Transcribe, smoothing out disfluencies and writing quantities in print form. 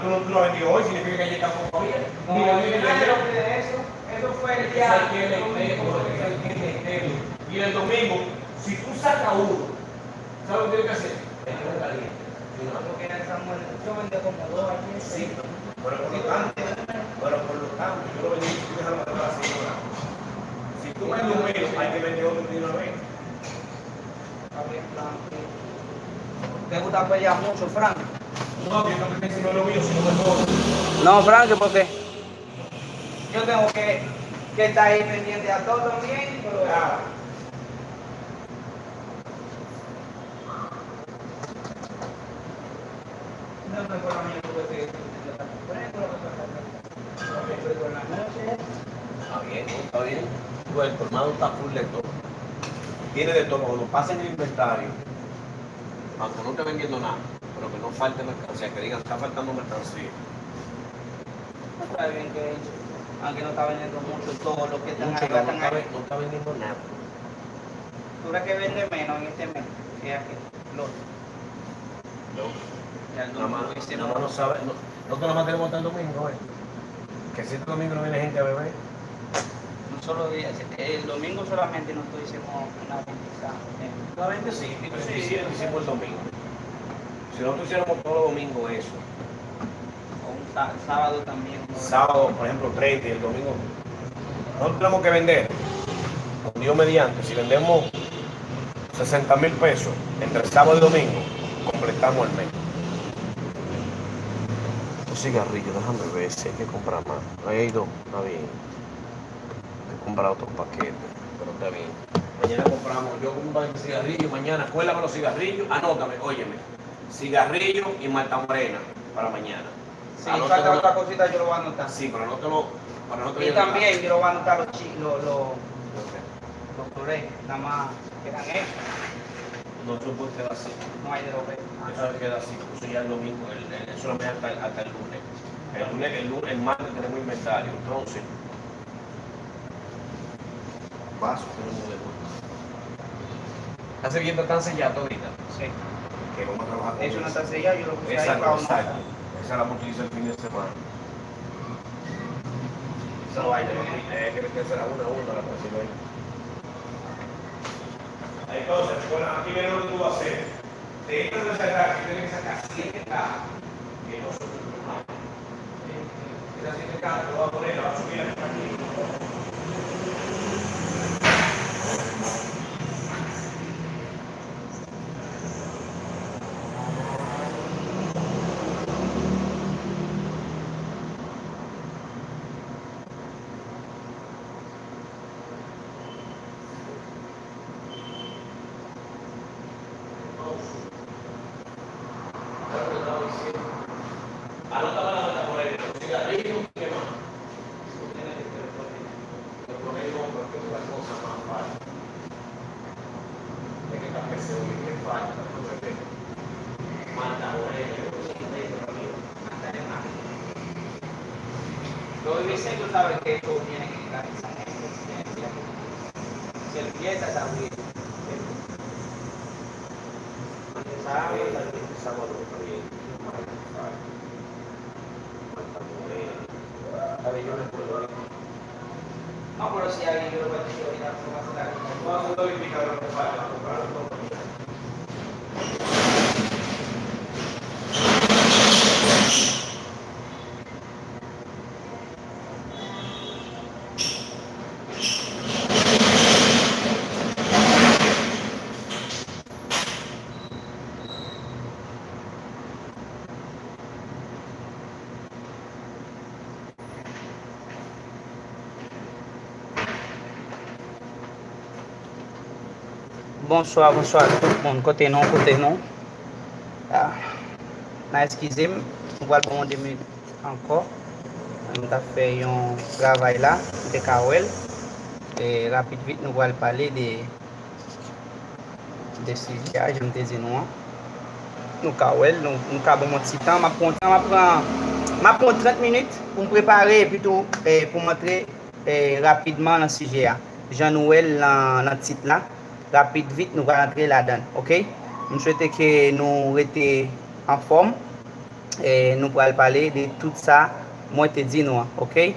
tú no lo vendió hoy, significa que ayer tampoco había. No, eso fue el día. Y el domingo, si tú sacas uno, ¿sabes lo que tienes que hacer? Porque el Samuel yo vendí como 2 ayer. Sí, pero por lo tanto, yo lo vendí, tú déjalo matar a la señora. Si tú vendes un menos, hay que vender otro de una vez. ¿Te gusta pelear mucho, Frank? No, yo no me no es lo mío, sino mejor. No, Frank, ¿por qué? Yo tengo que estar ahí pendiente a todo también, pero... No me acuerdo a mí porque Está bien. Bueno, el colmado está full de todo. Tiene de todo. Cuando pasen el inventario, aunque no esté vendiendo nada, pero que no falte mercancía, que digan, está faltando mercancía. está bien que aunque no está vendiendo mucho, todo lo que están Mucho ahí, no, están ahí. no está vendiendo nada. ¿Tú crees que vende menos en este mes? Que aquí, los. No. Ya el Nada más domingo no sabe. Nosotros nada más tenemos hasta el domingo, que si el domingo no viene gente a beber. No solo días, el domingo solamente nosotros hicimos una venta. Solamente sí, hicimos el domingo. Si nosotros hiciéramos todos los domingos eso. O un sábado también. Sábado, por ejemplo, 30 y el domingo. Nosotros tenemos que vender, con Dios mediante, si vendemos 60,000 pesos entre sábado y domingo, completamos el mes. Un cigarrillo, déjame ver si hay que comprar más. Ahí hay dos, está bien. Hay que comprar otro paquete, pero está bien. Mañana compramos, yo compro el cigarrillo, mañana, cuélame los cigarrillos, anótame, óyeme. Cigarrillo y Malta Morena para mañana. Si falta otra cosita, yo lo voy a anotar. Sí, pero no te lo. Y también yo lo voy a anotar los flores, nada más quedan estos. No se puede quedar así. No hay de los Eso queda así, eso ya el domingo, solamente hasta el lunes. El martes tenemos inventario, entonces. Vaso tenemos de vuelta. ¿Estás sirviendo tan sellado ahorita? Sí. Que vamos a trabajar con eso. No está sellado, yo lo puse exacto, ahí para exacto. Esa la utilizo el fin de semana. Esa vaina, hay que meterse a una la próxima vez. Entonces, bueno, aquí viene lo que tú vas a hacer. De esta de sacar, que tienes que sacar 7 cajas, que no son normales. Esas 7 cajas lo vas a poner, lo vas a subir hasta aquí. Anota la nota por ahí, los cigarrillos, ¿qué más? Lo ponéis con cualquier otra cosa más fácil. Es que café se oye, que falta, no se ve. Manda morena, yo no sé qué es eso, amigo. Manda de más. Los dicen, tú sabes que esto tiene que estar en San se empieza a abrir. Sábado también. A ver, yo me puedo ir. No, pero si alguien yo lo voy a decir ahorita, no va a sacar. Vamos a hacer todo el indicador que falta, comprarlo todo. Bonsoir tout le monde. Côté non. Ah. Excusez-moi, on va le 2 minutes encore. On a fait un travail là, de Kawel. Et rapide vite, nous allons parler de sujets, je me disais non. Nous Kawel, nous avons mon petit temps. Je prends 30 minutes pour me préparer et plutôt pour montrer rapidement dans le sujet. Jean-Noël dans le titre là. Rapide, vite, nous allons entrer là-dedans. Ok? Je souhaite que nous restions en forme nous pourrons parler de tout ça, moi te dis nous, ok?